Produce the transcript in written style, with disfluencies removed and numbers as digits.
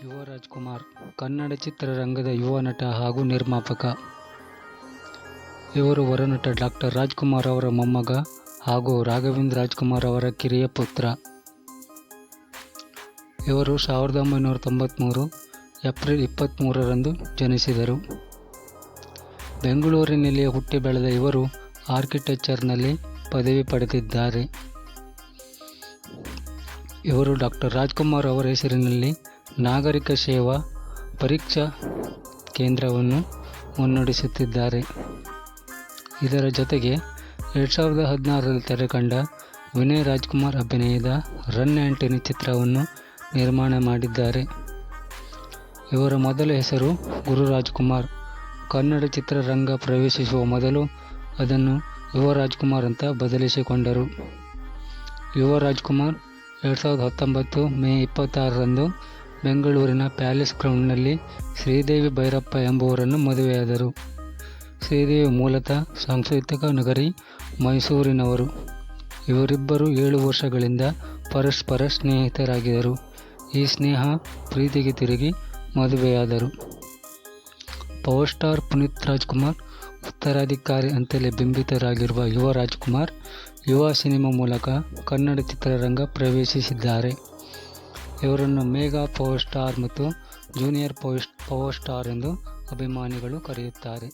ಯುವ ರಾಜ್ಕುಮಾರ್ ಕನ್ನಡ ಚಿತ್ರರಂಗದ ಯುವ ನಟ ಹಾಗೂ ನಿರ್ಮಾಪಕ. ಇವರು ವರನಟ ಡಾಕ್ಟರ್ ರಾಜ್ಕುಮಾರ್ ಅವರ ಮೊಮ್ಮಗ ಹಾಗೂ ರಾಘವೇಂದ್ರ ರಾಜ್ಕುಮಾರ್ ಅವರ ಕಿರಿಯ ಪುತ್ರ. ಇವರು 1993 ಏಪ್ರಿಲ್ 23ರಂದು ಜನಿಸಿದರು. ಬೆಂಗಳೂರಿನಲ್ಲಿ ಹುಟ್ಟಿ ಬೆಳೆದ ಇವರು ಆರ್ಕಿಟೆಕ್ಚರ್ನಲ್ಲಿ ಪದವಿ ಪಡೆದಿದ್ದಾರೆ. ಇವರು ಡಾಕ್ಟರ್ ರಾಜ್ಕುಮಾರ್ ಅವರ ಹೆಸರಿನಲ್ಲಿ ನಾಗರಿಕ ಸೇವಾ ಪರೀಕ್ಷಾ ಕೇಂದ್ರವನ್ನು ಮುನ್ನಡೆಸುತ್ತಿದ್ದಾರೆ. ಇದರ ಜೊತೆಗೆ 2016ರಲ್ಲಿ ತೆರೆಕಂಡ ವಿನಯ್ ರಾಜ್ಕುಮಾರ್ ಅಭಿನಯದ ರನ್ ಆಂಟನಿ ಚಿತ್ರವನ್ನು ನಿರ್ಮಾಣ ಮಾಡಿದ್ದಾರೆ. ಇವರ ಮೊದಲ ಹೆಸರು ಗುರು ರಾಜ್ಕುಮಾರ್. ಕನ್ನಡ ಚಿತ್ರರಂಗ ಪ್ರವೇಶಿಸುವ ಮೊದಲು ಅದನ್ನು ಯುವ ರಾಜ್ಕುಮಾರ್ ಅಂತ ಬದಲಿಸಿಕೊಂಡರು. ಯುವ ರಾಜ್ಕುಮಾರ್ 2019 ಮೇ 26ರಂದು ಬೆಂಗಳೂರಿನ ಪ್ಯಾಲೇಸ್ ಗ್ರೌಂಡ್ನಲ್ಲಿ ಶ್ರೀದೇವಿ ಭೈರಪ್ಪ ಎಂಬುವರನ್ನು ಮದುವೆಯಾದರು. ಶ್ರೀದೇವಿ ಮೂಲತಃ ಸಾಂಸ್ಕೃತಿಕ ನಗರಿ ಮೈಸೂರಿನವರು. ಇವರಿಬ್ಬರು 7 ವರ್ಷಗಳಿಂದ ಪರಸ್ಪರ ಸ್ನೇಹಿತರಾಗಿದ್ದರು. ಈ ಸ್ನೇಹ ಪ್ರೀತಿಗೆ ತಿರುಗಿ ಮದುವೆಯಾದರು. ಪವರ್ ಸ್ಟಾರ್ ಪುನೀತ್ ರಾಜ್ಕುಮಾರ್ ಉತ್ತರಾಧಿಕಾರಿ ಅಂತಲೇ ಬಿಂಬಿತರಾಗಿರುವ ಯುವ ರಾಜ್ಕುಮಾರ್ ಯುವ ಸಿನಿಮಾ ಮೂಲಕ ಕನ್ನಡ ಚಿತ್ರರಂಗ ಪ್ರವೇಶಿಸಿದ್ದಾರೆ. ಇವರನ್ನು ಮೆಗಾ ಪವರ್ ಸ್ಟಾರ್ ಮತ್ತು ಜೂನಿಯರ್ ಪವರ್ ಸ್ಟಾರ್ ಎಂದು ಅಭಿಮಾನಿಗಳು ಕರೆಯುತ್ತಾರೆ.